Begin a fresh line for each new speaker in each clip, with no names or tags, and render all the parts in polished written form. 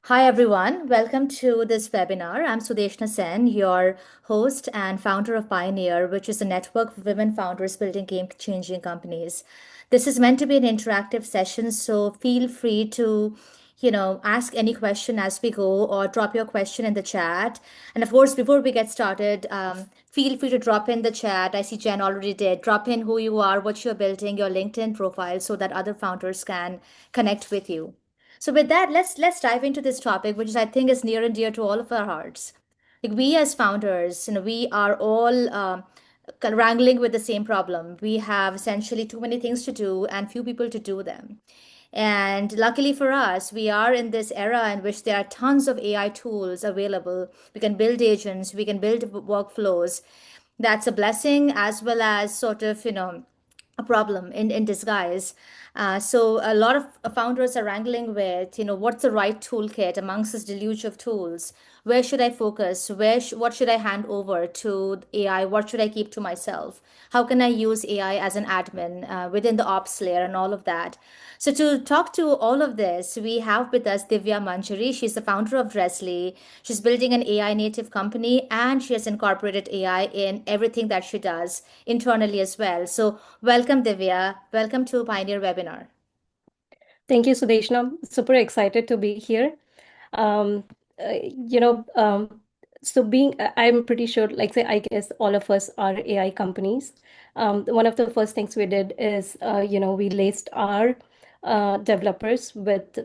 Hi, everyone. Welcome to this webinar. I'm Sudeshna Sen, your host and founder of Pioneer, which is a network of women founders building game changing companies. This is meant to be an interactive session, so feel free to ask any question as we go or drop your question in the chat. And of course, before we get started, feel free to drop in the chat. I see Jen already did. Drop in who you are, what you're building, your LinkedIn profile so that other founders can connect with you. So with that, let's dive into this topic, which I think is near and dear to all of our hearts. Like we as founders, we are all wrangling with the same problem. We have essentially too many things to do and few people to do them. And luckily for us, we are in this era in which there are tons of AI tools available. We can build agents, we can build workflows. That's a blessing as well as sort of, a problem in disguise. So a lot of founders are wrangling with, what's the right toolkit amongst this deluge of tools? Where should I focus? What should I hand over to AI? What should I keep to myself? How can I use AI as an admin within the ops layer and all of that? So to talk to all of this, we have with us Divya Manjari. She's the founder of Dresly. She's building an AI native company and she has incorporated AI in everything that she does internally as well. So welcome, Divya. Welcome to Pioneer Webinar.
Thank you, Sudeshna. Super excited to be here. Um, you know, I'm pretty sure, like say, I guess all of us are AI companies. One of the first things we did is, we laced our developers with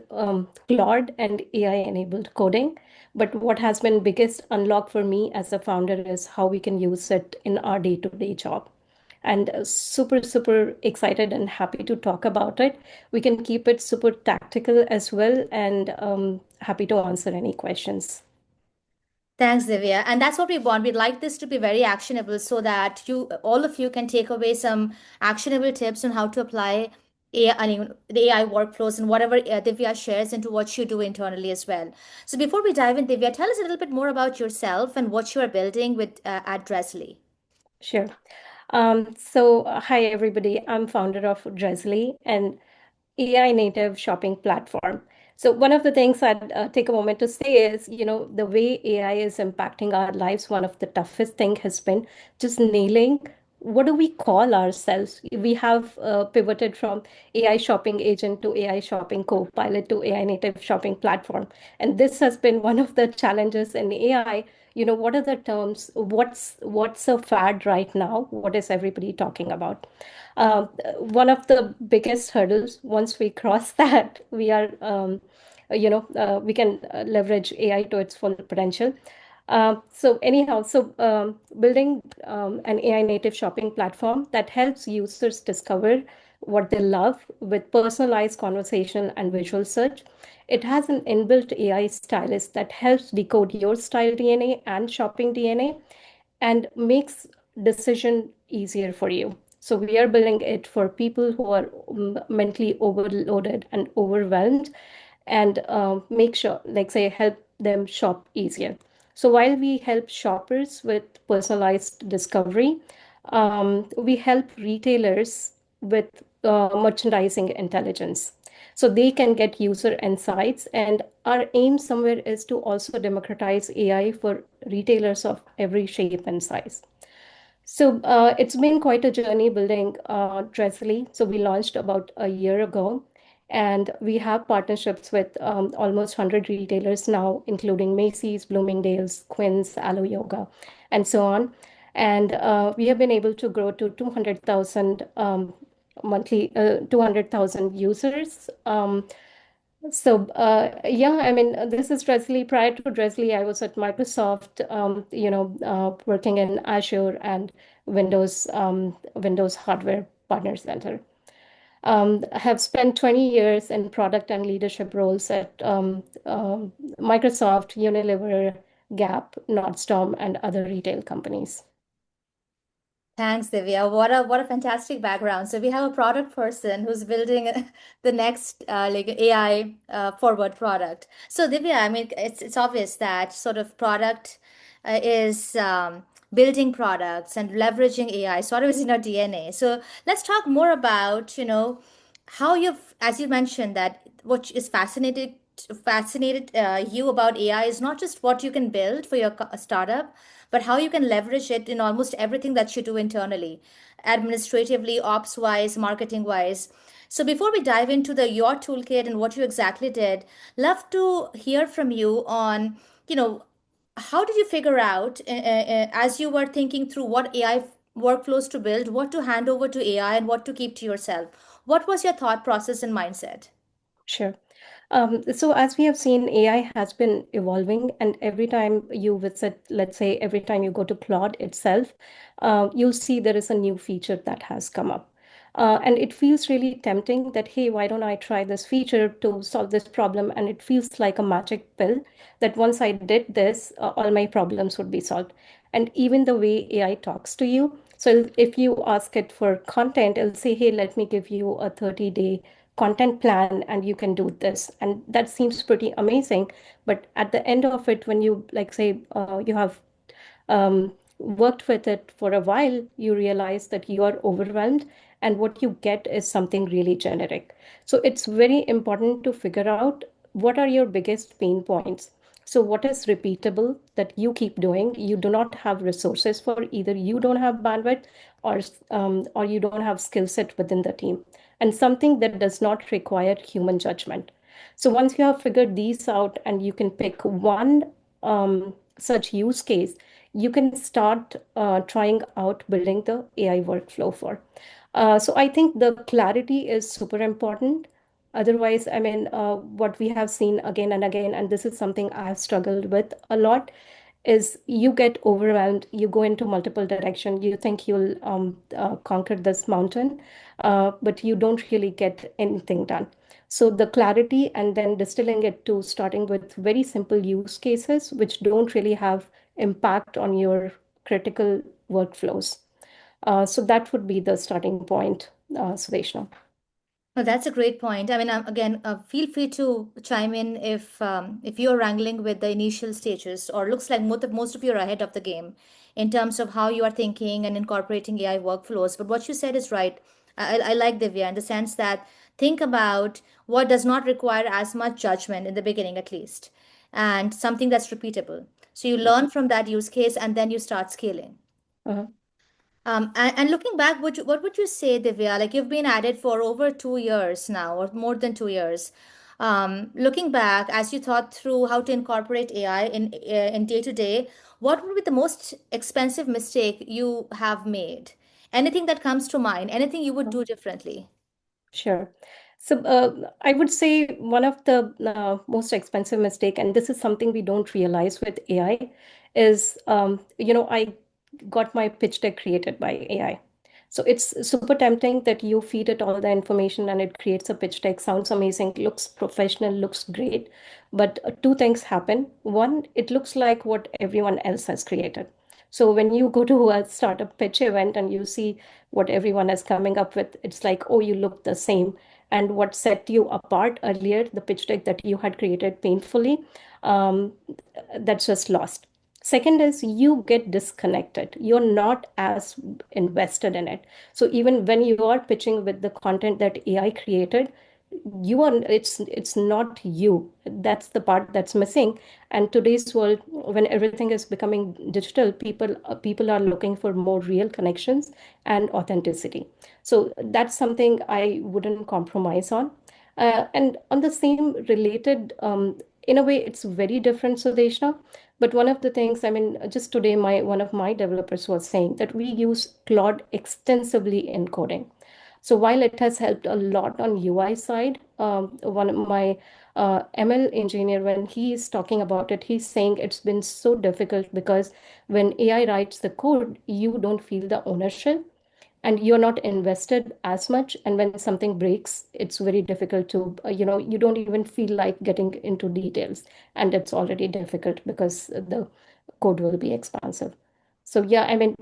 Claude and AI-enabled coding. But what has been biggest unlock for me as a founder is how we can use it in our day-to-day job. And super, super excited and happy to talk about it. We can keep it super tactical as well, and happy to answer any questions.
Thanks, Divya. And that's what we want. We'd like this to be very actionable so that all of you can take away some actionable tips on how to apply the AI workflows and whatever Divya shares into what you do internally as well. So before we dive in, Divya, tell us a little bit more about yourself and what you are building with at Dresly.
Sure. Hi everybody. I'm founder of Dresly, an AI native shopping platform. So one of the things I'd take a moment to say is, the way AI is impacting our lives, one of the toughest thing has been just nailing what do we call ourselves. We have pivoted from AI shopping agent to AI shopping co-pilot to AI native shopping platform. And this has been one of the challenges in AI. What are the terms? What's a fad right now? What is everybody talking about? Uh, One of the biggest hurdles, once we cross that, we can leverage AI to its full potential. Building an AI native shopping platform that helps users discover what they love with personalized conversation and visual search. It has an inbuilt AI stylist that helps decode your style DNA and shopping DNA and makes decision easier for you. So we are building it for people who are mentally overloaded and overwhelmed and make sure, like say, help them shop easier. So while we help shoppers with personalized discovery, we help retailers with merchandising intelligence. So they can get user insights. And our aim somewhere is to also democratize AI for retailers of every shape and size. So it's been quite a journey building Dresly. So we launched about a year ago, and we have partnerships with almost 100 retailers now, including Macy's, Bloomingdale's, Quinn's, Alo Yoga, and so on. And we have been able to grow to 200,000 200,000 users. Yeah, I mean, this is Dresly. Prior to Dresly, I was at Microsoft, working in Azure and Windows Hardware Partner Center. I have spent 20 years in product and leadership roles at Microsoft, Unilever, Gap, Nordstrom, and other retail companies.
Thanks, Divya. What a fantastic background. So we have a product person who's building the next like AI forward product. So Divya, I mean, it's obvious that sort of product is building products and leveraging AI sort of is in our DNA. So let's talk more about, how you've, as you mentioned, that what is fascinating fascinated you about AI is not just what you can build for your startup, but how you can leverage it in almost everything that you do internally, administratively, ops wise, marketing wise. So before we dive into the your toolkit and what you exactly did, love to hear from you on, you know, how did you figure out as you were thinking through what AI workflows to build, what to hand over to AI and what to keep to yourself? What was your thought process and mindset?
Sure. So as we have seen, AI has been evolving, and every time you visit, let's say every time you go to Claude itself, you'll see there is a new feature that has come up. And it feels really tempting that, hey, why don't I try this feature to solve this problem? And it feels like a magic pill that once I did this, all my problems would be solved. And even the way AI talks to you. So if you ask it for content, it'll say, hey, let me give you a 30-day content plan and you can do this. And that seems pretty amazing. But at the end of it, when you, like, say, you have worked with it for a while, you realize that you are overwhelmed and what you get is something really generic. So it's very important to figure out what are your biggest pain points. So what is repeatable that you keep doing? You do not have resources for, either you don't have bandwidth or you don't have skill set within the team, and something that does not require human judgment. So once you have figured these out and you can pick one such use case, you can start trying out building the AI workflow for. So I think the clarity is super important. Otherwise, I mean, what we have seen again and again, and this is something I have struggled with a lot, is you get overwhelmed, you go into multiple direction, you think you'll conquer this mountain, but you don't really get anything done. So the clarity and then distilling it to starting with very simple use cases which don't really have impact on your critical workflows. So that would be the starting point, Sudeshna.
Oh, that's a great point. I mean, again, feel free to chime in if you're wrangling with the initial stages, or looks like most of you are ahead of the game in terms of how you are thinking and incorporating AI workflows. But what you said is right. I like Divya in the sense that think about what does not require as much judgment in the beginning, at least, and something that's repeatable. So you learn from that use case, and then you start scaling.
Uh-huh.
And looking back, what would you say, Divya? Like you've been at it for over 2 years now, or more than 2 years. Looking back, as you thought through how to incorporate AI in day to day, what would be the most expensive mistake you have made? Anything that comes to mind? Anything you would do differently?
Sure. So I would say one of the most expensive mistake, and this is something we don't realize with AI, is I got my pitch deck created by AI. So it's super tempting that you feed it all the information and it creates a pitch deck, sounds amazing, looks professional, looks great. But two things happen. One, it looks like what everyone else has created. So when you go to a startup pitch event and you see what everyone is coming up with, it's like, oh, you look the same. And what set you apart earlier, the pitch deck that you had created painfully, um, that's just lost. Second is you get disconnected. You're not as invested in it. So even when you are pitching with the content that AI created, it's not you. That's the part that's missing. And today's world, when everything is becoming digital, people are looking for more real connections and authenticity. So that's something I wouldn't compromise on. And on the same related, in a way, it's very different, Sudeshna. But one of the things, I mean, just today, my one of my developers was saying that we use Claude extensively in coding. So while it has helped a lot on UI side, one of my ML engineer, when he is talking about it, he's saying it's been so difficult because when AI writes the code, you don't feel the ownership and you're not invested as much. And when something breaks, it's very difficult to, you don't even feel like getting into details. And it's already difficult because the code will be expansive. So yeah, I mean,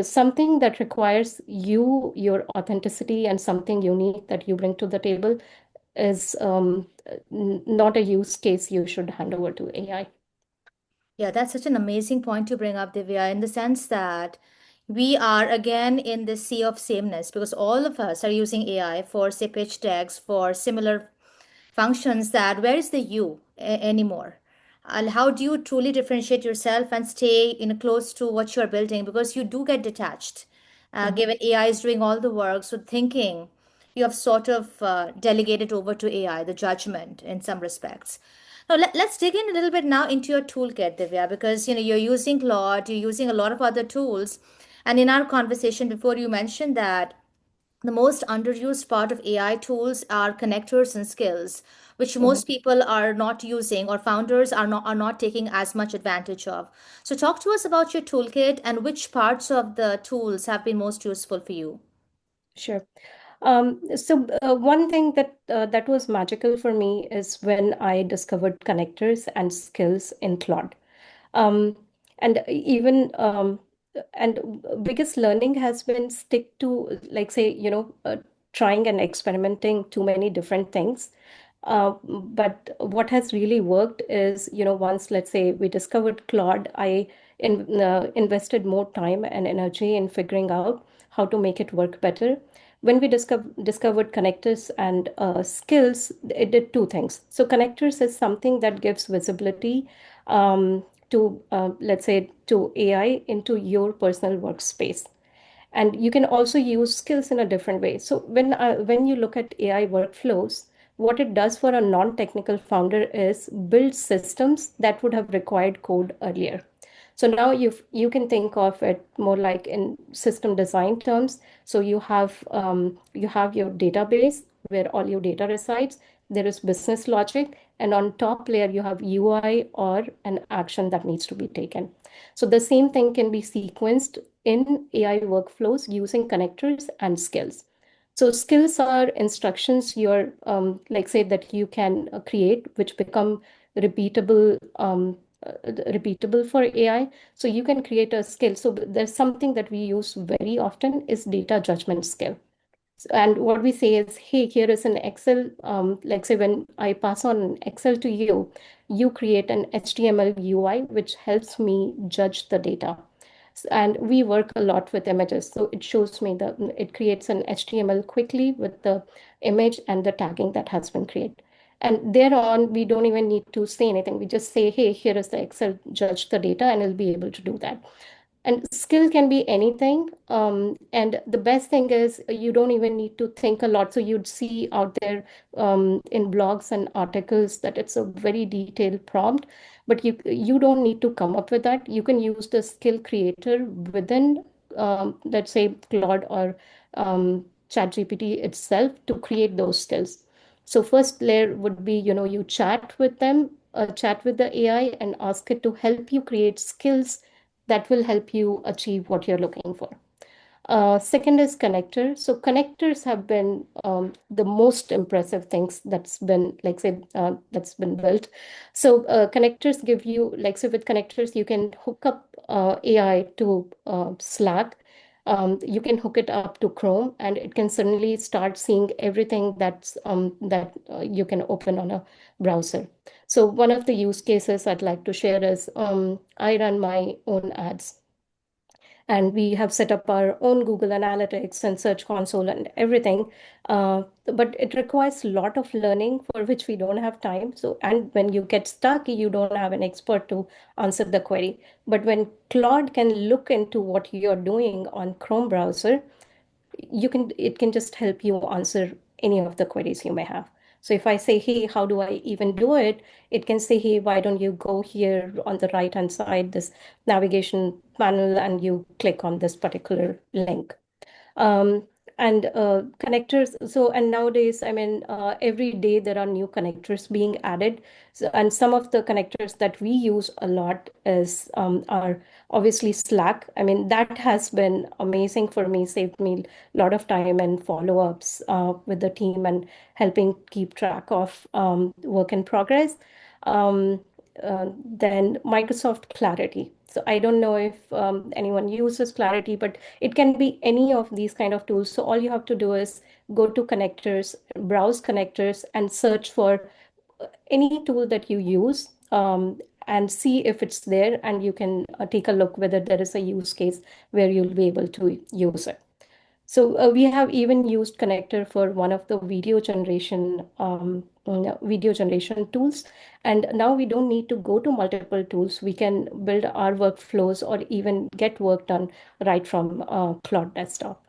something that requires your authenticity and something unique that you bring to the table is not a use case you should hand over to AI.
Yeah, that's such an amazing point to bring up, Divya, in the sense that we are again in this sea of sameness because all of us are using AI for, say, pitch decks, for similar functions, that where is the you anymore? And how do you truly differentiate yourself and stay close to what you're building? Because you do get detached,
Mhm.
given AI is doing all the work. So thinking, you have sort of delegated over to AI, the judgment in some respects. Now let's dig in a little bit now into your toolkit, Divya, because you're using Claude, you're using a lot of other tools, and in our conversation before, you mentioned that the most underused part of AI tools are connectors and skills, which
Mhm.
most people are not using, or founders are not taking as much advantage of. So talk to us about your toolkit and which parts of the tools have been most useful for you.
Sure. One thing that was magical for me is when I discovered connectors and skills in Claude. Um, and even and biggest learning has been stick to, like, say, trying and experimenting too many different things. But what has really worked is, once, let's say, we discovered Claude, I invested more time and energy in figuring out how to make it work better. When we discovered connectors and skills, it did two things. So connectors is something that gives visibility to, let's say, to AI into your personal workspace. And you can also use skills in a different way. So when you look at AI workflows, what it does for a non-technical founder is build systems that would have required code earlier. So now you can think of it more like in system design terms. So you have your database where all your data resides. There is business logic, and on top layer you have UI or an action that needs to be taken. So the same thing can be sequenced in AI workflows using connectors and skills. So skills are instructions you're like say that you can create, which become repeatable repeatable for AI. So you can create a skill. So there's something that we use very often is data judgment skill. And what we say is, hey, here is an Excel. Like say when I pass on an Excel to you, you create an HTML UI, which helps me judge the data. And we work a lot with images. So it shows me that it creates an HTML quickly with the image and the tagging that has been created. And thereon, we don't even need to say anything. We just say, hey, here is the Excel, judge the data, and it'll be able to do that. And skill can be anything. And the best thing is you don't even need to think a lot. So you'd see out there in blogs and articles that it's a very detailed prompt, but you don't need to come up with that. You can use the skill creator within, let's say, Claude or ChatGPT itself to create those skills. So first layer would be, you chat with them, chat with the AI and ask it to help you create skills that will help you achieve what you're looking for. Second is connectors. So connectors have been the most impressive things that's been, like say, that's been built. So connectors give you, like say with connectors, you can hook up AI to Slack. You can hook it up to Chrome, and it can suddenly start seeing everything that you can open on a browser. So one of the use cases I'd like to share is I run my own ads, and we have set up our own Google Analytics and Search Console and everything. But it requires a lot of learning for which we don't have time. So, and when you get stuck, you don't have an expert to answer the query. But when Claude can look into what you're doing on Chrome browser, it can just help you answer any of the queries you may have. So if I say, hey, how do I even do it? It can say, hey, why don't you go here on the right hand side, this navigation panel, and you click on this particular link. um, and connectors. So, and nowadays, I mean, every day there are new connectors being added. So, and some of the connectors that we use a lot is are obviously Slack. I mean, that has been amazing for me, saved me a lot of time and follow-ups with the team and helping keep track of work in progress. Um, then Microsoft Clarity. So I don't know if anyone uses Clarity, but it can be any of these kind of tools. So all you have to do is go to connectors, browse connectors, and search for any tool that you use, and see if it's there, and you can take a look whether there is a use case where you'll be able to use it. So we have even used connector for one of the video generation tools. And now we don't need to go to multiple tools. We can build our workflows or even get work done right from Claude Desktop.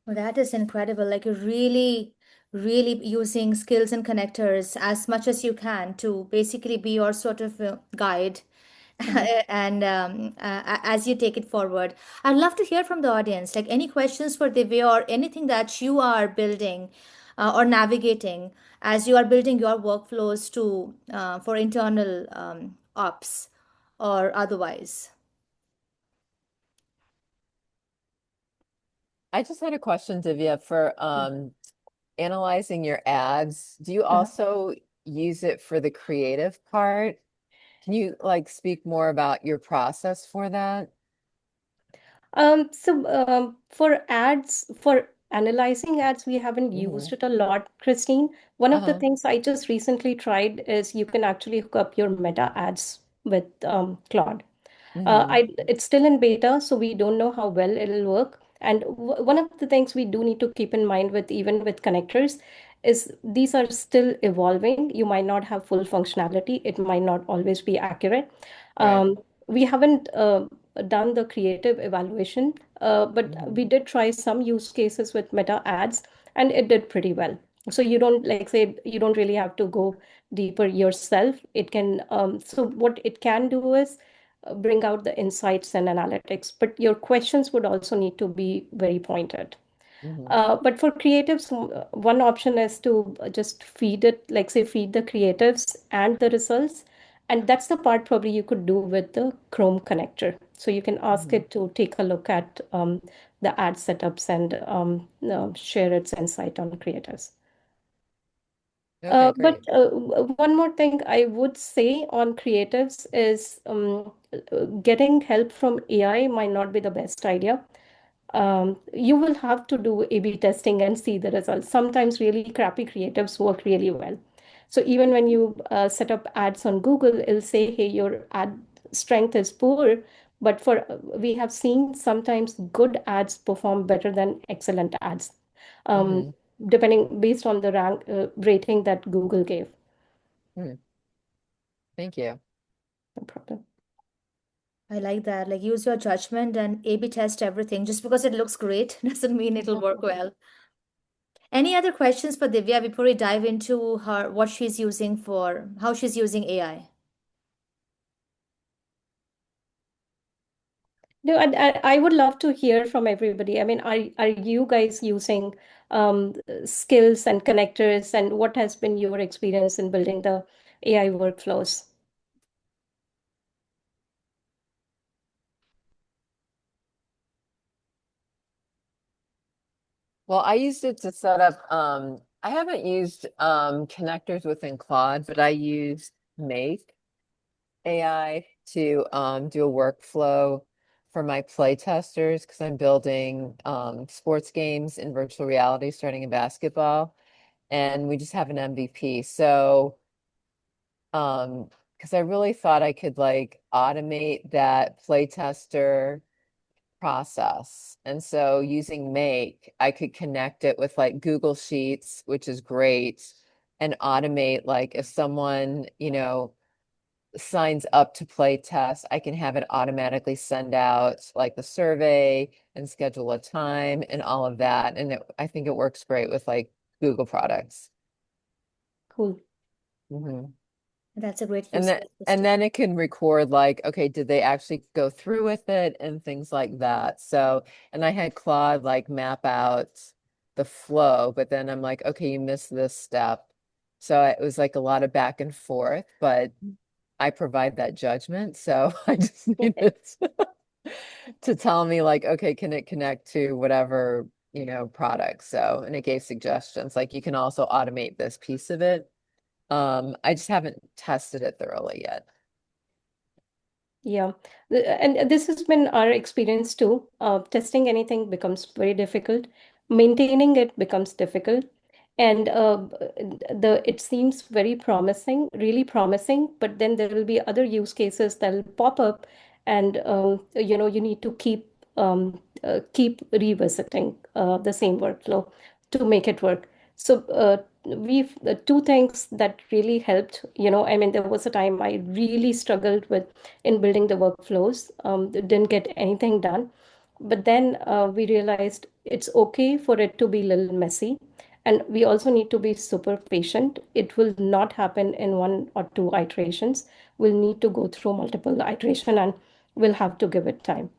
Well, that is incredible. Like you're really, really using skills and connectors as much as you can to basically be your sort of guide.
Mhm.
And as you take it forward, I'd love to hear from the audience. Like any questions for Divya or anything that you are building or navigating as you are building your workflows to for internal ops or otherwise.
I just had a question, Divya, for analyzing your ads. Do you
Uh-huh.
also use it for the creative part? Can you like speak more about your process for that?
For ads, for analyzing ads, we haven't
Mm-hmm.
used it a lot, Christine. One of the
Uh-huh.
things I just recently tried is you can actually hook up your meta ads with Claude.
Mm-hmm.
It's still in beta, so we don't know how well it'll work. And w one of the things we do need to keep in mind with even with connectors is these are still evolving. You might not have full functionality. It might not always be accurate.
Right.
We haven't done the creative evaluation, but
Mm-hmm.
we did try some use cases with meta ads, and it did pretty well. So you don't like say you don't really have to go deeper yourself. It can so what it can do is bring out the insights and analytics, but your questions would also need to be very pointed.
Mm-hmm.
But for creatives, one option is to just feed it, like say, feed the creatives and the results. And that's the part probably you could do with the Chrome connector. So you can ask
Mm-hmm.
it to take a look at the ad setups and share its insight on creatives.
Okay,
But
great.
one more thing I would say on creatives is getting help from AI might not be the best idea. You will have to do A/B testing and see the results. Sometimes really crappy creatives work really well. So even when you set up ads on Google, it'll say, hey, your ad strength is poor. But we have seen sometimes good ads perform better than excellent ads, um,
Mm-hmm.
depending based on the rating that Google gave.
Mm-hmm. Thank you.
No problem.
I like that. Like use your judgment and A/B test everything. Just because it looks great doesn't mean it'll work well. Any other questions for Divya before we dive into her what she's using for how she's using AI?
No, and I would love to hear from everybody. I mean, are you guys using skills and connectors, and what has been your experience in building the AI workflows?
Well, I used it to set up, I haven't used connectors within Claude, but I used Make AI to do a workflow for my play testers because I'm building sports games in virtual reality starting in basketball. And we just have an MVP. So, because I really thought I could like automate that play tester process. And so using Make, I could connect it with like Google Sheets, which is great, and automate like if someone, signs up to play test, I can have it automatically send out like the survey and schedule a time and all of that. And I think it works great with like Google products.
Cool.
Mhm.
That's a great
And
use
then
case
and
system.
then it can record like, okay, did they actually go through with it and things like that. So, and I had Claude like map out the flow, but then I'm like, okay, you missed this step. So it was like a lot of back and forth, but I provide that judgment. So I just needed to tell me like, okay, can it connect to whatever, product? So, and it gave suggestions like you can also automate this piece of it. I just haven't tested it thoroughly yet.
Yeah, and this has been our experience too. Testing anything becomes very difficult. Maintaining it becomes difficult. And it seems very promising, really promising, but then there will be other use cases that will pop up, and you need to keep keep revisiting the same workflow to make it work. So we've two things that really helped. I mean, there was a time I really struggled with in building the workflows. Didn't get anything done, but then we realized it's okay for it to be a little messy. And we also need to be super patient. It will not happen in one or two iterations. We'll need to go through multiple iteration and we'll have to give it time.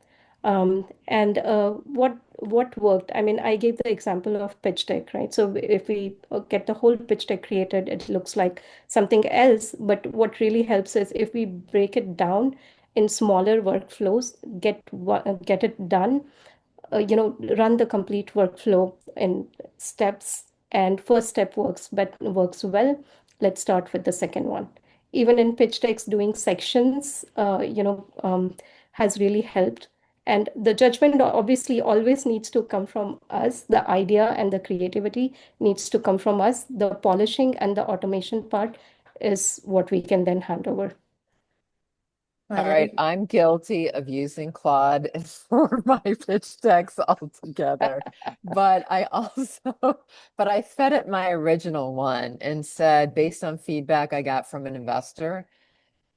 And what worked? I mean, I gave the example of pitch deck, right? So if we get the whole pitch deck created, it looks like something else. But what really helps is if we break it down in smaller workflows, get it done, run the complete workflow in steps. And first step works, but works well. Let's start with the second one. Even in pitch decks, doing sections, has really helped. And the judgment obviously always needs to come from us. The idea and the creativity needs to come from us. The polishing and the automation part is what we can then hand over.
I
All
love
right,
it.
I'm guilty of using Claude for my pitch decks altogether. But I also, but I fed it my original one and said, based on feedback I got from an investor,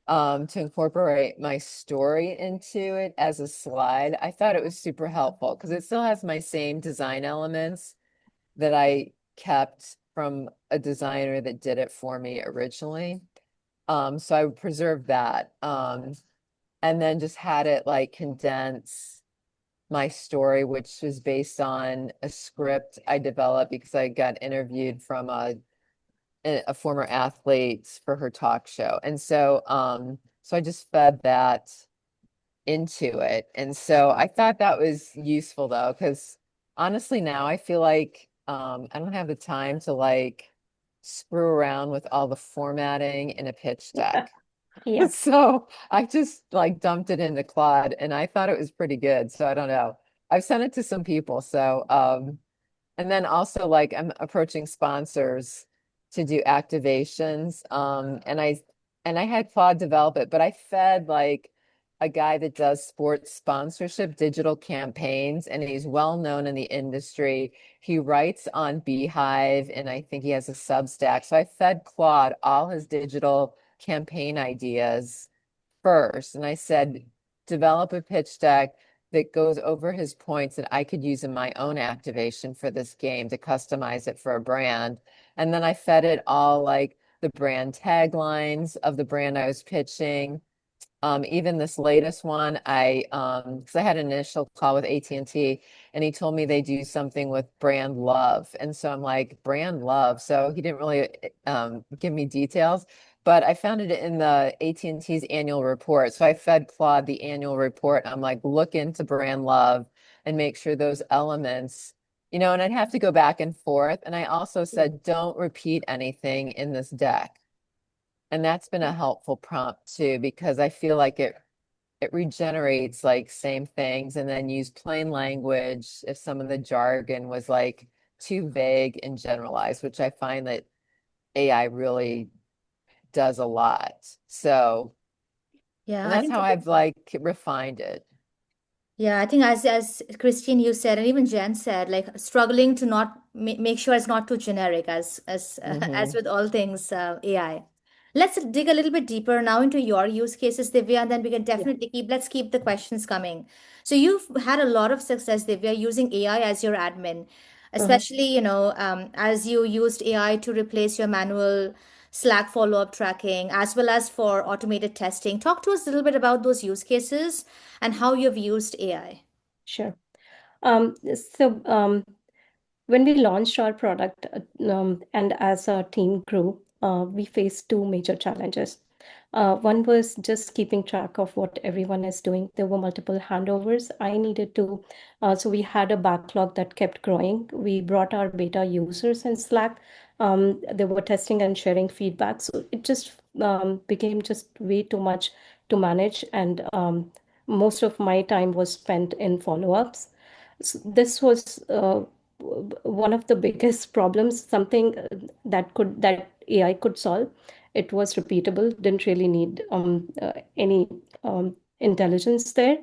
to incorporate my story into it as a slide. I thought it was super helpful because it still has my same design elements that I kept from a designer that did it for me originally. So I preserved that. And then just had it like condense my story, which was based on a script I developed because I got interviewed from a former athlete for her talk show. And so I just fed that into it. And so I thought that was useful though, because honestly now I feel like I don't have the time to like screw around with all the formatting in a pitch deck.
Yeah.
So I just like dumped it into Claude and I thought it was pretty good. So I don't know. I've sent it to some people. So and then also like I'm approaching sponsors to do activations. And I had Claude develop it, but I fed like a guy that does sports sponsorship digital campaigns, and he's well known in the industry. He writes on Beehive, and I think he has a Substack. So I fed Claude all his digital campaign ideas first, and I said, develop a pitch deck that goes over his points that I could use in my own activation for this game to customize it for a brand. And then I fed it all like the brand taglines of the brand I was pitching. Even this latest one, because I had an initial call with AT&T, and he told me they do something with brand love. And so I'm like, brand love. So he didn't really give me details, but I found it in the AT&T's annual report. So I fed Claude the annual report. I'm like, look into brand love and make sure those elements, and I'd have to go back and forth. And I also said, don't repeat anything in this deck. And that's been a helpful prompt too, because I feel like it regenerates like same things and then use plain language if some of the jargon was like too vague and generalized, which I find that AI really does a lot. So,
Yeah,
and
I
that's
think.
how I've like refined it.
Yeah, I think as Christine you said, and even Jen said, like struggling to not make sure it's not too generic as as
Hmm.
with all things AI. Let's dig a little bit deeper now into your use cases, Divya, and then we can
Yeah.
definitely let's keep the questions coming. So you've had a lot of success, Divya, using AI as your admin,
Mhm.
especially as you used AI to replace your manual Slack follow-up tracking as well as for automated testing. Talk to us a little bit about those use cases and how you've used AI.
Sure. So when we launched our product and as our team grew, we faced two major challenges. One was just keeping track of what everyone is doing. There were multiple handovers. I needed to, so we had a backlog that kept growing. We brought our beta users in Slack. They were testing and sharing feedback. So it just became just way too much to manage. And most of my time was spent in follow-ups. So this was one of the biggest problems, something that AI could solve. It was repeatable, didn't really need any intelligence there.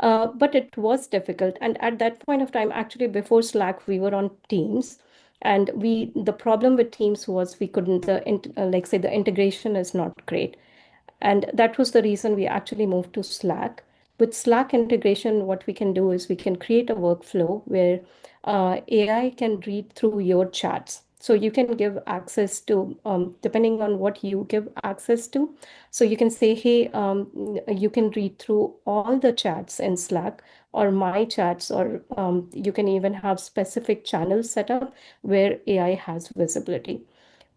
But it was difficult. And at that point of time, actually, before Slack, we were on Teams. And the problem with Teams was we couldn't, like say, the integration is not great. And that was the reason we actually moved to Slack. With Slack integration, what we can do is we can create a workflow where AI can read through your chats. So you can give access to, depending on what you give access to. So you can say, hey, you can read through all the chats in Slack or my chats, or you can even have specific channels set up where AI has visibility,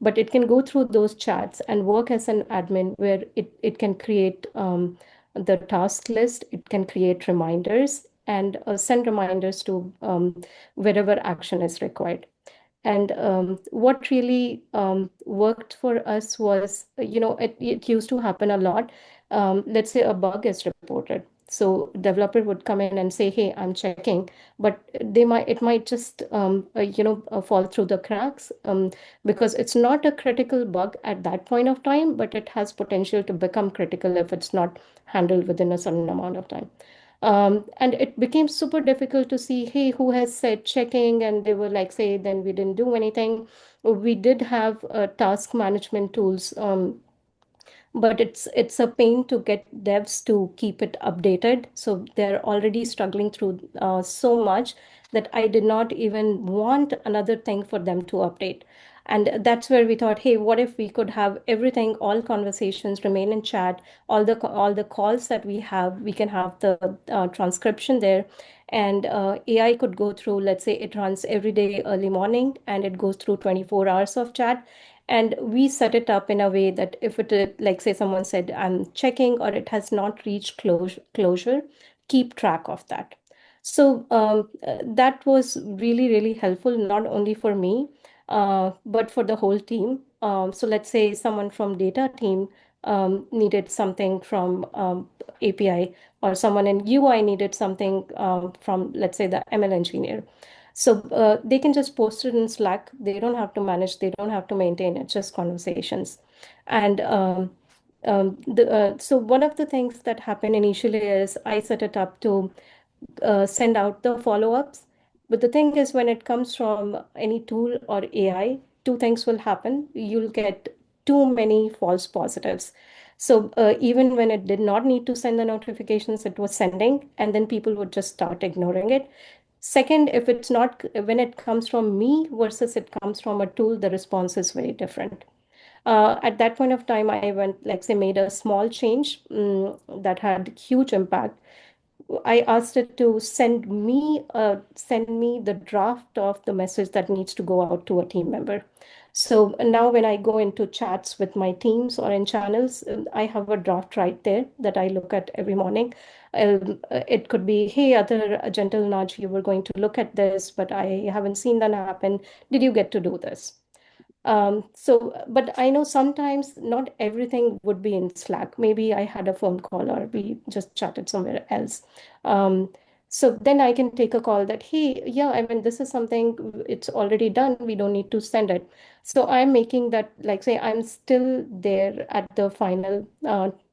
but it can go through those chats and work as an admin where it can create the task list, it can create reminders and send reminders to wherever action is required. And what really worked for us was, it used to happen a lot. Let's say a bug is reported. So developer would come in and say, hey, I'm checking, but it might just, fall through the cracks because it's not a critical bug at that point of time, but it has potential to become critical if it's not handled within a certain amount of time. And it became super difficult to see, hey, who has said checking? And they were like, say, then we didn't do anything. We did have task management tools, but it's a pain to get devs to keep it updated. So they're already struggling through so much that I did not even want another thing for them to update. And that's where we thought, hey, what if we could have everything, all conversations remain in chat, all the calls that we have, we can have the transcription there, and AI could go through, let's say it runs every day early morning and it goes through 24 hours of chat, and we set it up in a way that if like say someone said, I'm checking or it has not reached closure, keep track of that. So that was really, really helpful, not only for me, but for the whole team. So let's say someone from data team needed something from API, or someone in UI needed something from, let's say, the ML engineer. So they can just post it in Slack. They don't have to manage, they don't have to maintain it, just conversations. And so one of the things that happened initially is I set it up to send out the follow-ups. But the thing is, when it comes from any tool or AI, two things will happen. You'll get too many false positives. So even when it did not need to send the notifications, it was sending, and then people would just start ignoring it. Second, if it's not, when it comes from me versus it comes from a tool, the response is very different. At that point of time, I went, like, say, made a small change that had huge impact. I asked it to send me the draft of the message that needs to go out to a team member. So now when I go into chats with my teams or in channels, I have a draft right there that I look at every morning. It could be, hey, other a gentle nudge, you were going to look at this, but I haven't seen that happen. Did you get to do this? But I know sometimes not everything would be in Slack. Maybe I had a phone call or we just chatted somewhere else. Um, so then I can take a call that, hey, yeah, I mean, this is something, it's already done. We don't need to send it. So I'm making that, like, say, I'm still there at the final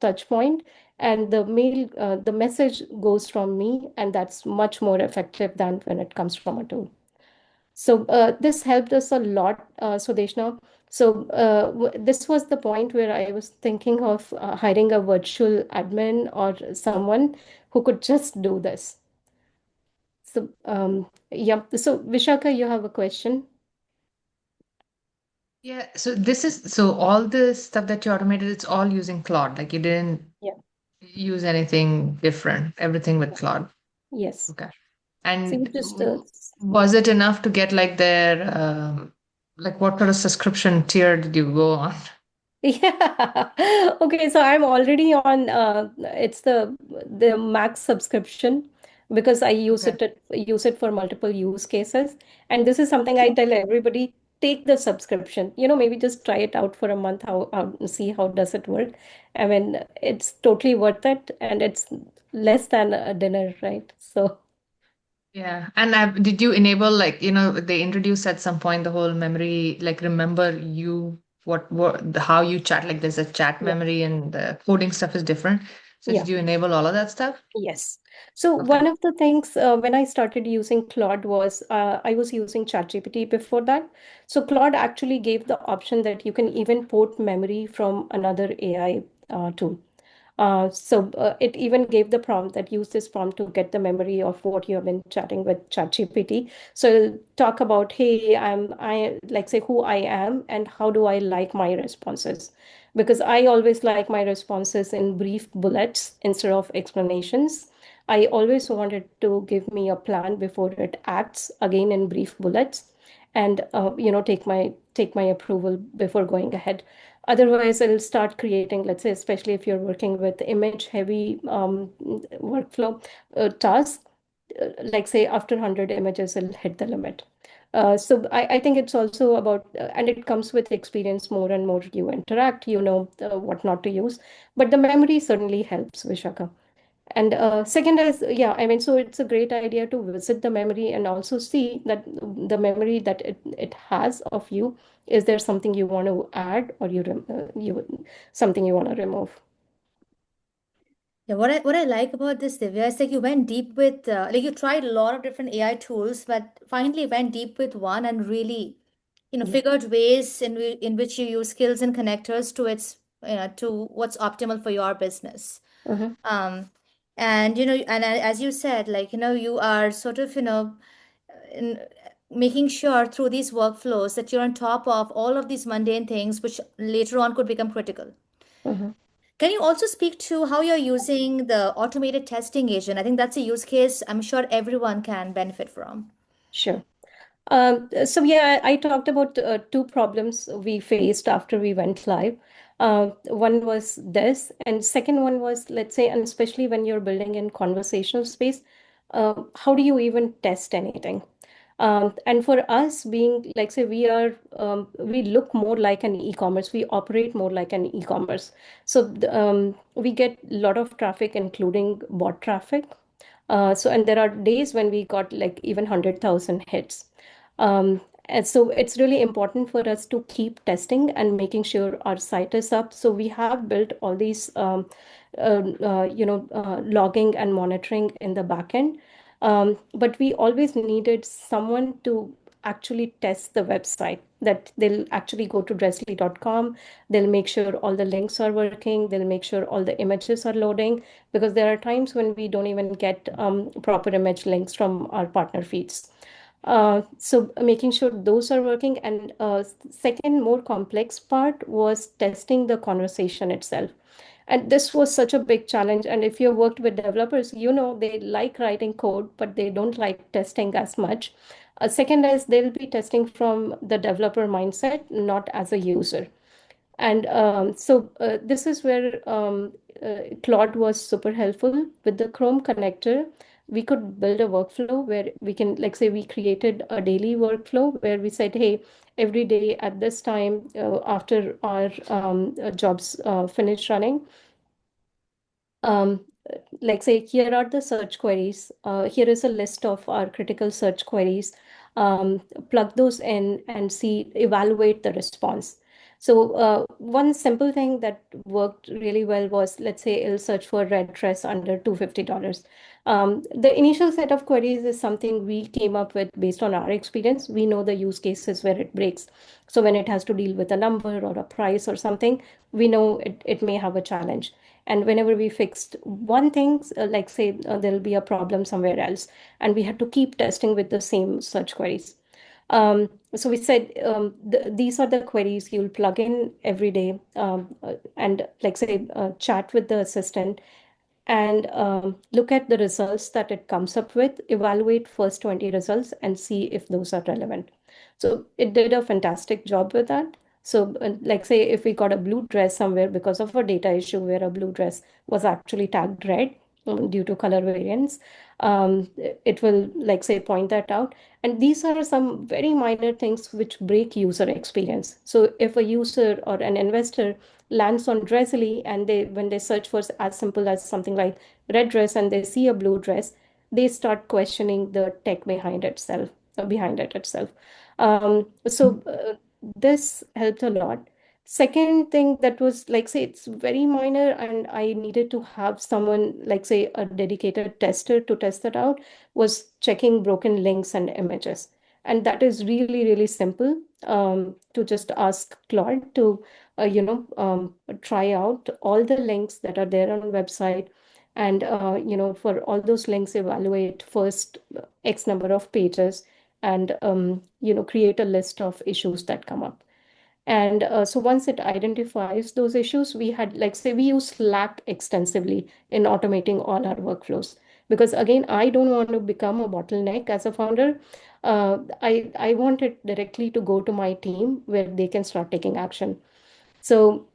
touch point, and the message goes from me, and that's much more effective than when it comes from a tool. So this helped us a lot, Sudeshna. So this was the point where I was thinking of hiring a virtual admin or someone who could just do this. So yeah. So Vishaka, you have a question?
Yeah, so so all the stuff that you automated, it's all using Claude. Like you didn't
Yeah.
use anything different, everything with Claude.
Yes.
Okay.
So you
And
just
was it enough to get like their like what sort of subscription tier did you go on?
Yeah. Okay, so I'm already on it's the max subscription because I
Okay.
use it for multiple use cases. And this is something I tell everybody, take the subscription. Maybe just try it out for a month, how see how does it work. I mean, it's totally worth it, and it's less than a dinner, right? So
Yeah. And did you enable like, they introduced at some point the whole memory, like remember you how you chat, like there's a chat
yeah.
memory and the coding stuff is different. So
Yeah.
did you enable all of that stuff?
Yes. So
Okay.
one of the things when I started using Claude was I was using ChatGPT before that. So Claude actually gave the option that you can even port memory from another AI tool. It even gave the prompt that use this prompt to get the memory of what you have been chatting with ChatGPT. So it'll talk about, hey, I like say who I am and how do I like my responses. Because I always like my responses in brief bullets instead of explanations. I always want it to give me a plan before it acts, again in brief bullets, and take my approval before going ahead. Otherwise, it'll start creating, let's say, especially if you're working with image heavy workflow tasks, like say after 100 images, it'll hit the limit. I think it's also about, and it comes with experience. More and more you interact, what not to use. But the memory certainly helps, Vishaka. And second is, yeah, I mean, so it's a great idea to visit the memory and also see that the memory that it has of you, is there something you want to add, or something you want to remove?
Yeah, what I like about this, Divya, is like you went deep with like you tried a lot of different AI tools, but finally went deep with one and really,
Yeah.
figured ways in which you use skills and connectors to its to what's optimal for your business.
Mm-hmm.
Um, and as you said, like you are sort of in making sure through these workflows that you're on top of all of these mundane things, which later on could become critical.
Mm-hmm.
Can you also speak to how you're using the automated testing agent? I think that's a use case I'm sure everyone can benefit from.
Sure. So yeah, I talked about two problems we faced after we went live. One was this, and second one was, let's say, and especially when you're building in conversational space, how do you even test anything? And for us, being like, say, we look more like an e-commerce, we operate more like an e-commerce. We get a lot of traffic, including bot traffic. And there are days when we got like even 100,000 hits. And so it's really important for us to keep testing and making sure our site is up. So we have built all these, logging and monitoring in the backend. But we always needed someone to actually test the website, that they'll actually go to dressly.com, they'll make sure all the links are working, they'll make sure all the images are loading, because there are times when we don't even get proper image links from our partner feeds. So making sure those are working. And second, more complex part was testing the conversation itself. And this was such a big challenge. And if you worked with developers, they like writing code, but they don't like testing as much. Second is they'll be testing from the developer mindset, not as a user. And this is where Claude was super helpful. With the Chrome connector, we could build a workflow where we can, like, say, we created a daily workflow where we said, hey, every day at this time, after our jobs finish running, um, like say, here are the search queries. Here is a list of our critical search queries. Um, Plug those in and evaluate the response. So one simple thing that worked really well was, let's say, it'll search for red dress under $250. The initial set of queries is something we came up with based on our experience. We know the use cases where it breaks. So when it has to deal with a number or a price or something, we know it may have a challenge. And whenever we fixed one thing, like say there'll be a problem somewhere else, and we had to keep testing with the same search queries. So we said these are the queries you'll plug in every day, and like say chat with the assistant, and look at the results that it comes up with, evaluate first 20 results and see if those are relevant. So it did a fantastic job with that. So like say if we got a blue dress somewhere because of a data issue where a blue dress was actually tagged red due to color variance, it will like say point that out. And these are some very minor things which break user experience. So if a user or an investor lands on Dressly and when they search for as simple as something like red dress and they see a blue dress, they start questioning the tech behind it itself. This helped a lot. Second thing that was like, say, it's very minor, and I needed to have someone, like, say, a dedicated tester to test that out, was checking broken links and images. And that is really, really simple, to just ask Claude to, try out all the links that are there on website. And, for all those links, evaluate first X number of pages, and, create a list of issues that come up. And so once it identifies those issues, we had, like, say, we use Slack extensively in automating all our workflows. Because again, I don't want to become a bottleneck as a founder. I want it directly to go to my team where they can start taking action. So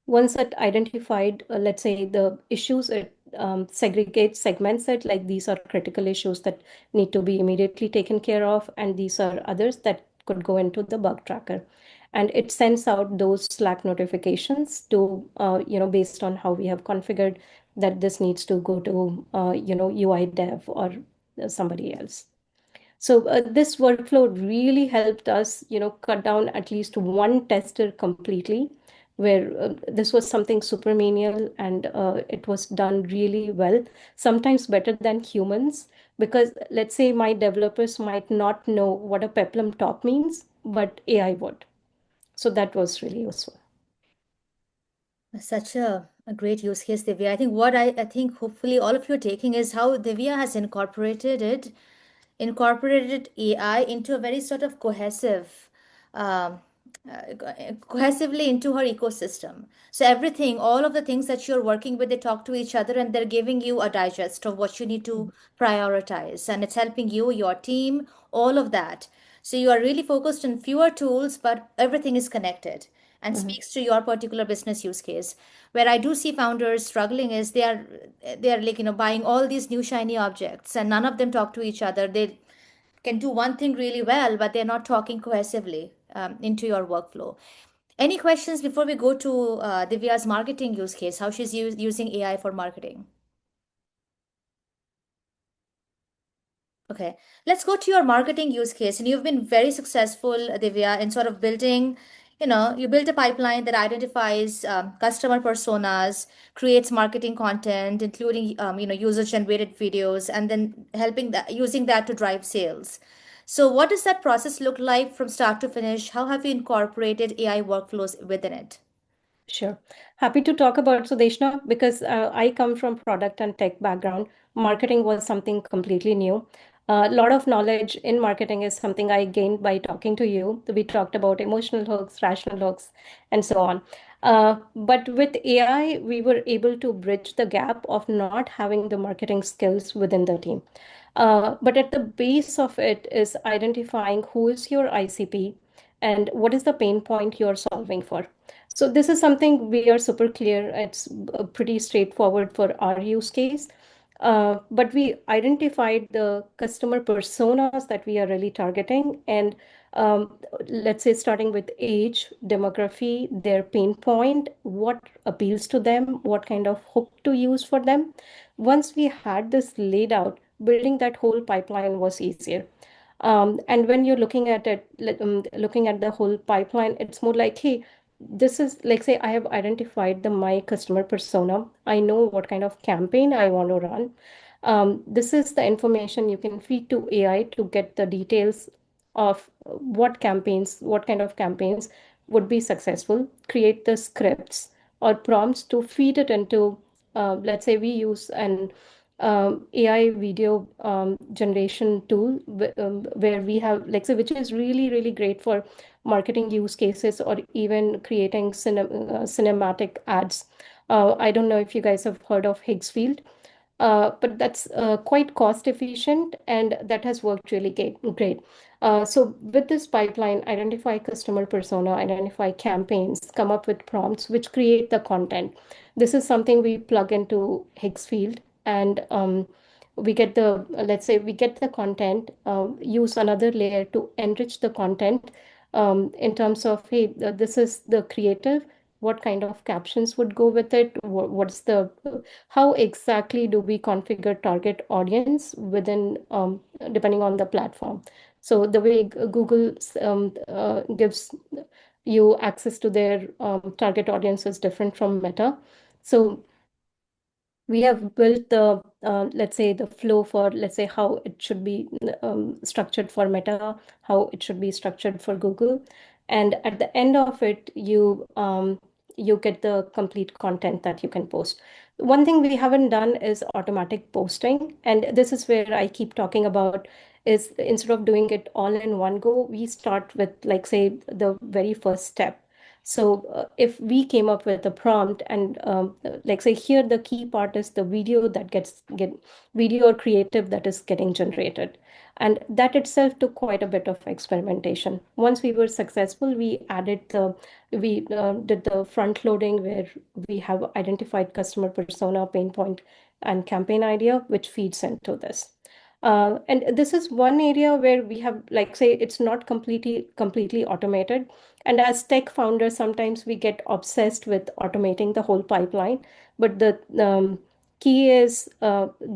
once it identified, let's say, the issues, it segregates, segments it, like these are critical issues that need to be immediately taken care of, and these are others that could go into the bug tracker. And it sends out those Slack notifications to, based on how we have configured that this needs to go to, UI dev or somebody else. So this workflow really helped us, cut down at least one tester completely, where this was something super menial, and it was done really well, sometimes better than humans, because let's say my developers might not know what a peplum top means, but AI would. So that was really useful.
Such a great use case, Divya. I think what I think hopefully all of you are taking is how Divya has incorporated AI into a very sort of um, cohesively into her ecosystem. So everything, all of the things that you're working with, they talk to each other and they're giving you a digest of what you need to prioritize. And it's helping you, your team, all of that. So you are really focused on fewer tools, but everything is connected and
Mhm.
speaks to your particular business use case. Where I do see founders struggling is they are like, buying all these new shiny objects and none of them talk to each other. They can do one thing really well, but they're not talking cohesively into your workflow. Any questions before we go to Divya's marketing use case, how she's using AI for marketing? Okay, let's go to your marketing use case. And you've been very successful, Divya, in sort of building, you built a pipeline that identifies customer personas, creates marketing content, including, user-generated videos, and then helping that, using that to drive sales. So what does that process look like from start to finish? How have you incorporated AI workflows within it?
Sure. Happy to talk about Sudeshna, because I come from product and tech background. Marketing was something completely new. A lot of knowledge in marketing is something I gained by talking to you. We talked about emotional hooks, rational hooks, and so on. But with AI, we were able to bridge the gap of not having the marketing skills within the team. But at the base of it is identifying who is your ICP and what is the pain point you're solving for. So this is something we are super clear. It's pretty straightforward for our use case. But we identified the customer personas that we are really targeting. And let's say starting with age, demography, their pain point, what appeals to them, what kind of hook to use for them. Once we had this laid out, building that whole pipeline was easier. And when you're looking at it, looking at the whole pipeline, it's more like, hey, this is like, say, I have identified my customer persona. I know what kind of campaign I want to run. This is the information you can feed to AI to get the details of what kind of campaigns would be successful, create the scripts or prompts to feed it into, let's say we use an AI video generation tool, where we have, like, say, which is really, really great for marketing use cases or even creating cinematic ads. I don't know if you guys have heard of Higgsfield, but that's quite cost efficient, and that has worked really great. So with this pipeline, identify customer persona, identify campaigns, come up with prompts which create the content. This is something we plug into Higgsfield, and we get the, let's say we get the content, use another layer to enrich the content, in terms of, hey, this is the creative, what kind of captions would go with it, what's the, how exactly do we configure target audience within, depending on the platform. So the way Google gives you access to their target audience is different from Meta. So we have built the let's say the flow for, let's say, how it should be structured for Meta, how it should be structured for Google, and at the end of it, you get the complete content that you can post. One thing we haven't done is automatic posting, and this is where I keep talking about, is instead of doing it all in one go, we start with, like, say, the very first step. So if we came up with a prompt and like, say, here the key part is the video that get video or creative that is getting generated, and that itself took quite a bit of experimentation. Once we were successful, we did the front loading where we have identified customer persona, pain point, and campaign idea, which feeds into this. And this is one area where we have, like, say, it's not completely automated. And as tech founders, sometimes we get obsessed with automating the whole pipeline. But the key is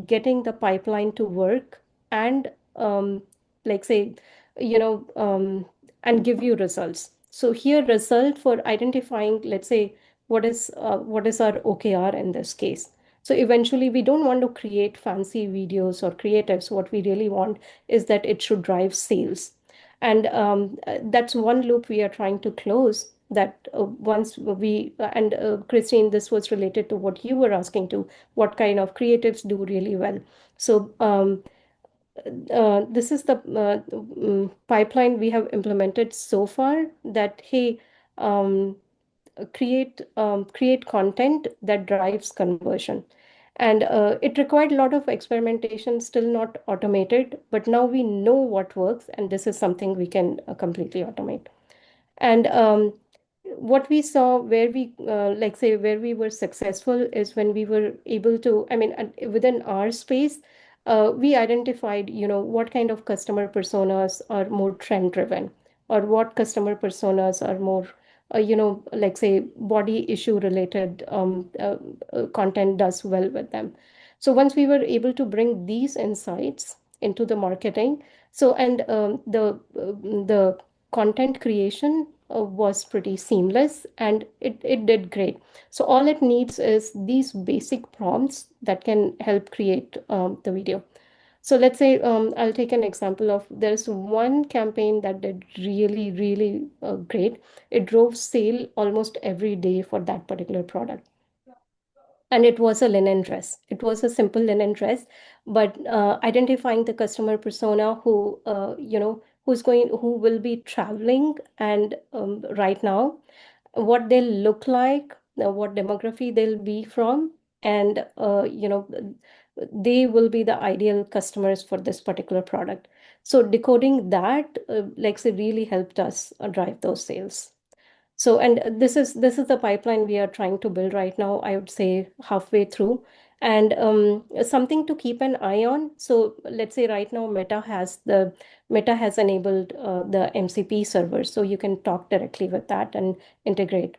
getting the pipeline to work and, like, say, you know, and give you results. So here, result for identifying, let's say, what is our OKR in this case. So eventually, we don't want to create fancy videos or creatives. What we really want is that it should drive sales. And that's one loop we are trying to close. That once we, and Christine, this was related to what you were asking to, what kind of creatives do really well. So this is the pipeline we have implemented so far, that, hey, um, create content that drives conversion. And it required a lot of experimentation, still not automated, but now we know what works, and this is something we can completely automate. And what we saw, where we, like, say, where we were successful is when we were able to, I mean, within our space, we identified, what kind of customer personas are more trend driven, or what customer personas are more, like, say, body issue related content does well with them. So once we were able to bring these insights into the marketing, so, and the content creation was pretty seamless, and it did great. So all it needs is these basic prompts that can help create the video. So let's say, I'll take an example of, there's one campaign that did really, really great. It drove sale almost every day for that particular product. And it was a linen dress. It was a simple linen dress, but identifying the customer persona who, who will be traveling, and right now, what they'll look like, what demography they'll be from, and they will be the ideal customers for this particular product. So decoding that, like, say, really helped us drive those sales. So, and this is the pipeline we are trying to build right now, I would say halfway through. And something to keep an eye on. So let's say right now Meta has enabled the MCP server, so you can talk directly with that and integrate.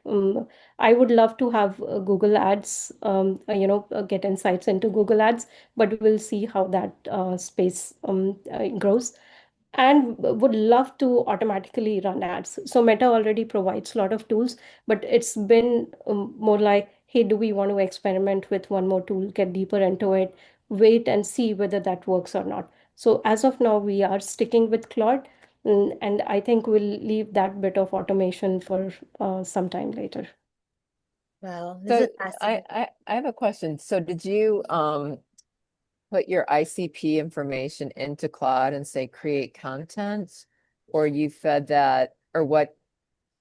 I would love to have Google Ads, get insights into Google Ads, but we'll see how that space grows, and would love to automatically run ads. So Meta already provides a lot of tools, but it's been more like, hey, do we want to experiment with one more tool, get deeper into it, wait and see whether that works or not. So as of now, we are sticking with Claude, and I think we'll leave that bit of automation for some time later.
Wow, this
So
is fascinating.
I have a question. So did you put your ICP information into Claude and say create content, or you fed that, or what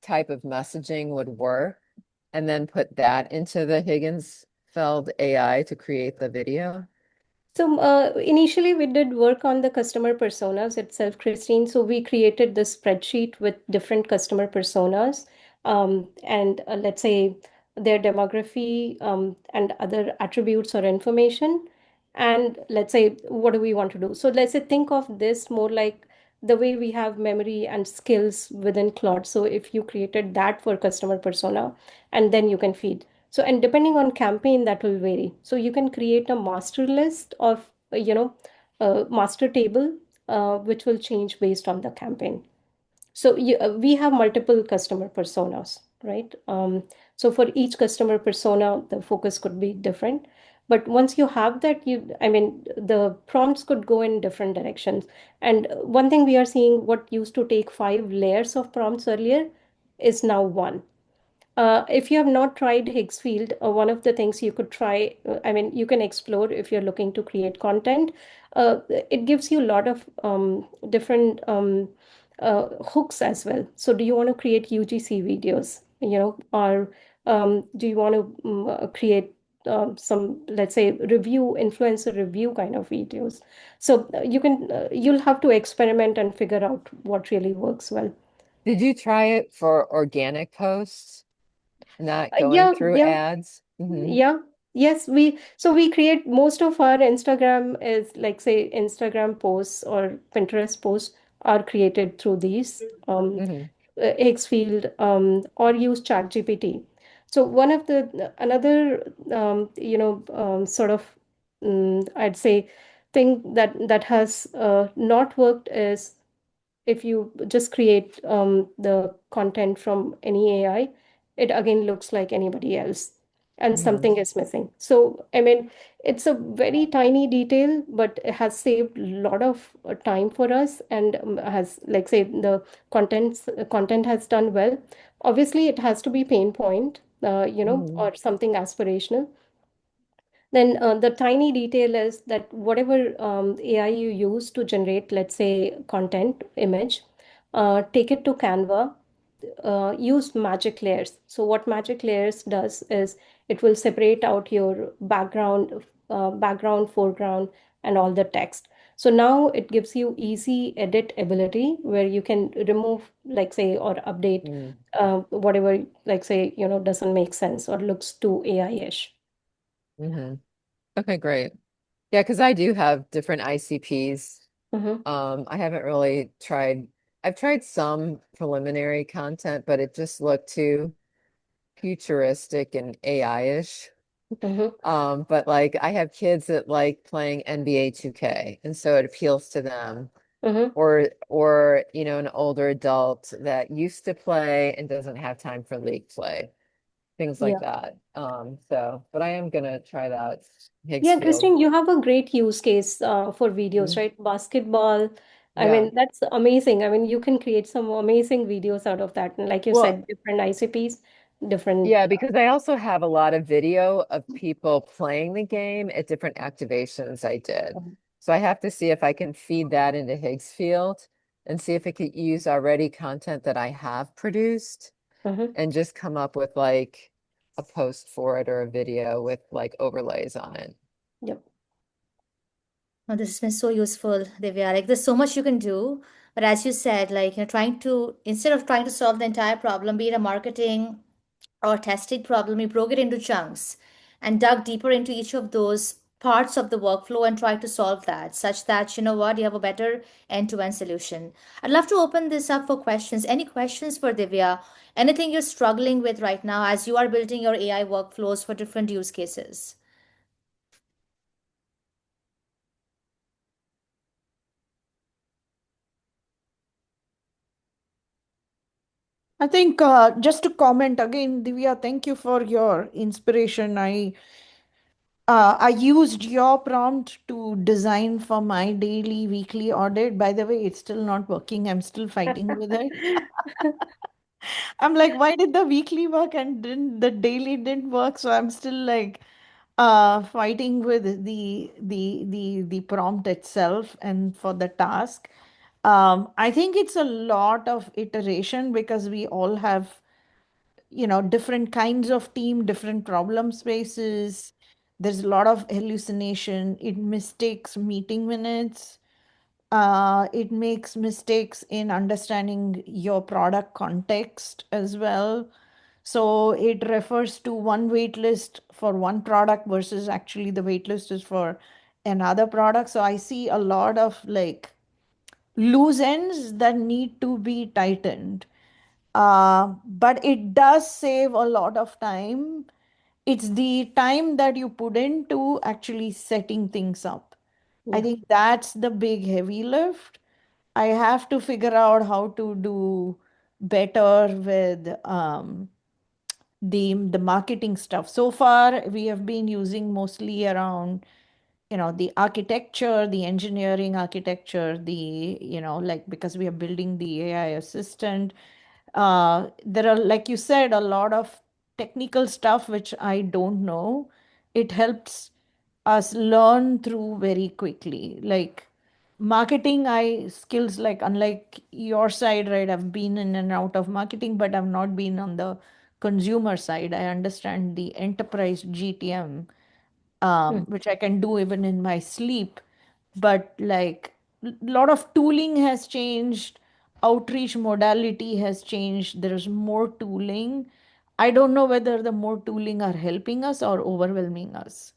type of messaging would work, and then put that into the Higginsfeld AI to create the video?
So initially, we did work on the customer personas itself, Christine. So we created this spreadsheet with different customer personas, and let's say their demography, and other attributes or information. And let's say, what do we want to do? So let's say, think of this more like the way we have memory and skills within Claude. So if you created that for customer persona, and then you can feed. So, and depending on campaign, that will vary. So you can create a master list of, master table, which will change based on the campaign. So we have multiple customer personas, right? So for each customer persona, the focus could be different. But once you have that, I mean, the prompts could go in different directions. And one thing we are seeing, what used to take 5 layers of prompts earlier is now one. If you have not tried Higgsfield, one of the things you could try, I mean, you can explore if you're looking to create content. It gives you a lot of different hooks as well. So, do you want to create UGC videos, or do you want to create some, let's say, influencer review kind of videos? So, you'll have to experiment and figure out what really works well.
Did you try it for organic posts, not going
Yeah,
through
yeah.
ads?
Yeah, yes, we create most of our Instagram is like say Instagram posts or Pinterest posts are created through these
Hmm.
Higgsfield or use ChatGPT. So one of the another sort of I'd say thing that has not worked is if you just create the content from any AI, it again looks like anybody else, and
Hmm.
something is missing. So, I mean, it's a very tiny detail, but it has saved a lot of time for us and has, like, say, the content has done well. Obviously, it has to be pain point,
Hmm.
or something aspirational. Then the tiny detail is that whatever AI you use to generate, let's say, content, image, take it to Canva, use magic layers. So what magic layers does is it will separate out your background, foreground, and all the text. So now it gives you easy edit ability where you can remove, like say, or update whatever, like say, doesn't make sense or looks too AI-ish.
Hmm. Okay, great. Yeah, because I do have different ICPs.
Mm-hmm.
I haven't really tried, I've tried some preliminary content, but it just looked too futuristic and AI-ish.
Mm-hmm.
But like I have kids that like playing NBA 2K, and so it appeals to them.
Mm-hmm.
Or an older adult that used to play and doesn't have time for league play, things like
Yeah.
that. But I am gonna try that
Yeah,
Higgsfield.
Christine, you have a great use case for videos,
Mhm.
right? Basketball. I
Yeah.
mean, that's amazing. I mean, you can create some amazing videos out of that. And like you
Well,
said, different ICPs, different.
yeah, because I also have a lot of video of people playing the game at different activations I did. So I have to see if I can feed that into Higgsfield and see if it could use already content that I have produced
Mhm.
and just come up with like a post for it or a video with like overlays on it.
Yep.
Oh, this has been so useful, Divya. Like, there's so much you can do. But as you said, like, instead of trying to solve the entire problem, be it a marketing or testing problem, you broke it into chunks and dug deeper into each of those parts of the workflow and tried to solve that, such that, you know what, you have a better end-to-end solution. I'd love to open this up for questions. Any questions for Divya? Anything you're struggling with right now as you are building your AI workflows for different use cases?
I think just to comment again, Divya, thank you for your inspiration. I used your prompt to design for my daily, weekly audit. By the way, it's still not working. I'm still fighting with it. I'm like, why did the weekly work and didn't the daily didn't work? So I'm still like fighting with the prompt itself and for the task. I think it's a lot of iteration because we all have different kinds of team, different problem spaces. There's a lot of hallucination. It mistakes meeting minutes. It makes mistakes in understanding your product context as well. So it refers to one wait list for one product versus actually the wait list is for another product. So I see a lot of like loose ends that need to be tightened. But it does save a lot of time. It's the time that you put into actually setting things up. I
Yeah.
think that's the big heavy lift. I have to figure out how to do better with the marketing stuff. So far, we have been using mostly around, the architecture, the engineering architecture, like because we are building the AI assistant. There are, like you said, a lot of technical stuff which I don't know. It helps us learn through very quickly. Like marketing, I skills, like unlike your side, right? I've been in and out of marketing, but I've not been on the consumer side. I understand the enterprise GTM,
Hmm.
which I can do even in my sleep. But like a lot of tooling has changed, outreach modality has changed. There's more tooling. I don't know whether the more tooling are helping us or overwhelming us.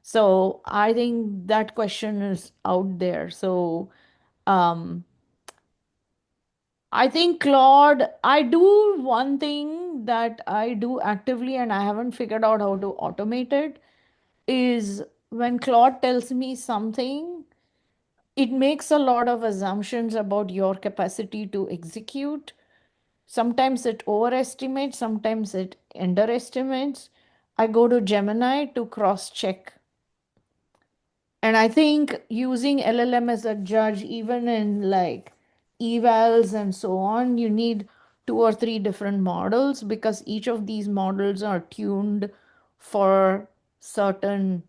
So I think that question is out there. So um, I think Claude, I do one thing that I do actively and I haven't figured out how to automate it is when Claude tells me something, it makes a lot of assumptions about your capacity to execute. Sometimes it overestimates, sometimes it underestimates. I go to Gemini to cross check. And I think using LLM as a judge, even in like evals and so on, you need two or three different models because each of these models are tuned for certain,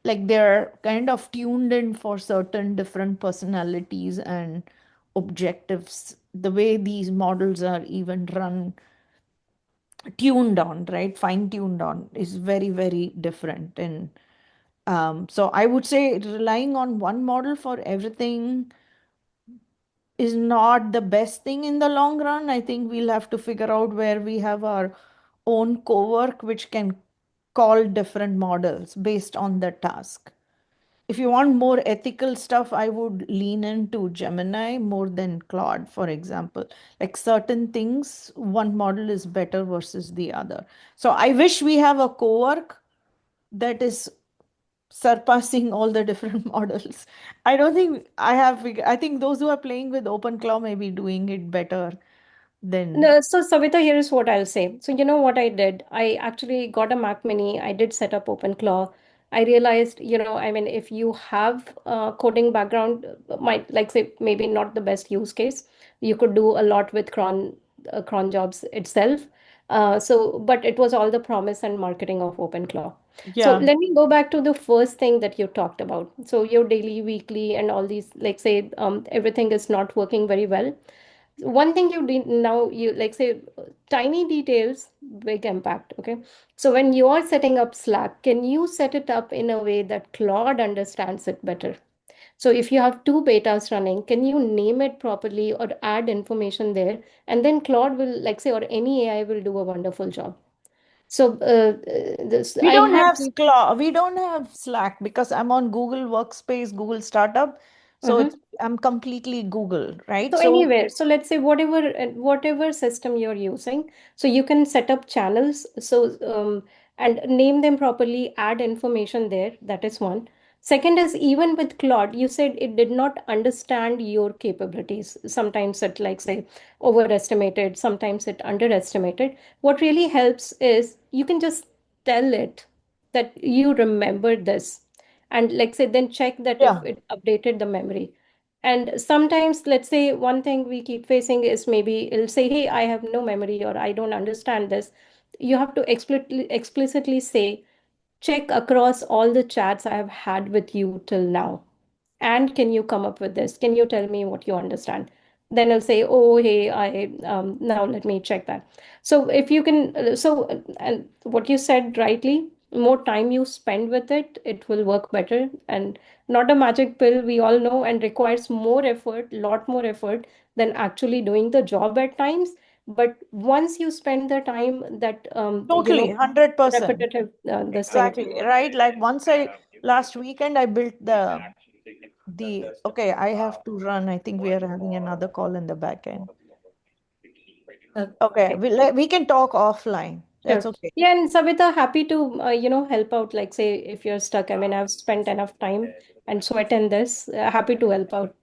like they're kind of tuned in for certain different personalities and objectives. The way these models are even run, tuned on, right? Fine tuned on is very, very different. And so I would say relying on one model for everything is not the best thing in the long run. I think we'll have to figure out where we have our own co-work, which can call different models based on the task. If you want more ethical stuff, I would lean into Gemini more than Claude, for example. Like certain things, one model is better versus the other. So I wish we have a co-work that is surpassing all the different models. I don't think I have, I think those who are playing with OpenClaw may be doing it better than.
No, so Savita, here is what I'll say. So you know what I did? I actually got a Mac Mini. I did set up OpenClaw. I realized, I mean, if you have a coding background, might like say maybe not the best use case. You could do a lot with cron jobs itself. But it was all the promise and marketing of OpenClaw. So
Yeah.
let me go back to the first thing that you talked about. So your daily, weekly, and all these, like say, everything is not working very well. One thing you did now, you like say tiny details, big impact. Okay. So when you are setting up Slack, can you set it up in a way that Claude understands it better? So if you have two betas running, can you name it properly or add information there? And then Claude will, like say, or any AI will do a wonderful job. So
We
I
don't
had.
have we don't have Slack because I'm on Google Workspace, Google Startup. So
Mhm.
it's I'm completely Google, right?
So
So
anywhere, so let's say whatever system you're using, so you can set up channels, and name them properly, add information there. That is one. Second is even with Claude, you said it did not understand your capabilities. Sometimes it like say overestimated, sometimes it underestimated. What really helps is you can just tell it that you remember this, and like say then check that if
yeah,
it updated the memory. And sometimes, let's say one thing we keep facing is maybe it'll say, hey, I have no memory or I don't understand this. You have to explicitly say, check across all the chats I have had with you till now. And can you come up with this? Can you tell me what you understand? Then I'll say, oh, hey, now let me check that. So if you can, and what you said rightly, more time you spend with it, it will work better. And not a magic pill, we all know, and requires more effort, lot more effort than actually doing the job at times. But once you spend the time that,
totally, 100%.
repetitive, this thing.
Exactly, right? Like once last weekend I built okay, I have to run. I think we are having another call in the back end. Okay,
Okay.
we can talk offline. That's
Sure.
okay.
Yeah, and Savita, happy to help out. Like, say, if you're stuck, I mean, I've spent enough time and sweat in this. Happy to help out.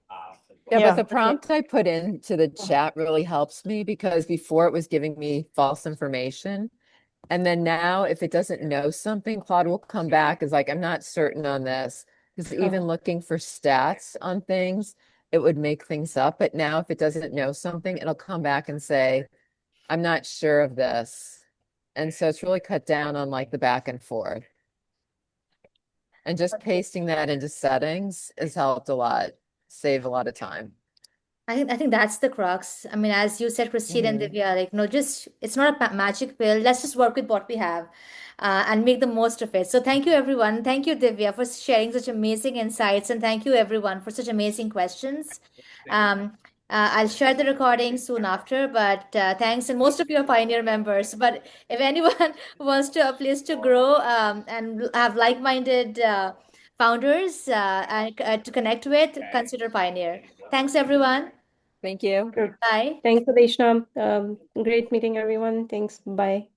Yeah, but
Yeah.
the
Okay.
prompt I put into the chat really helps me because before it was giving me false information. And then now, if it doesn't know something, Claude will come back as like, I'm not certain on this. Because even
Oh,
looking for stats on things, it would make things up. But now, if it doesn't know something, it'll come back and say, I'm not sure of this. And so it's really cut down on like the back and forth. And just pasting that into settings has helped a lot, save a lot of time.
I think that's the crux. I mean, as you said, Christine and
Mhm.
Divya, like, no, just it's not a magic pill. Let's just work with what we have, and make the most of it. So, thank you, everyone. Thank you, Divya, for sharing such amazing insights, and thank you, everyone, for such amazing questions. Um, I'll share the recording soon after, but thanks, and most of you are Pioneer members. But if anyone wants to a place to grow and have like-minded founders and to connect with, consider Pioneer. Thanks, everyone.
Thank you.
good.
Bye.
Thanks, Adeshna. Great meeting everyone. Thanks. Bye.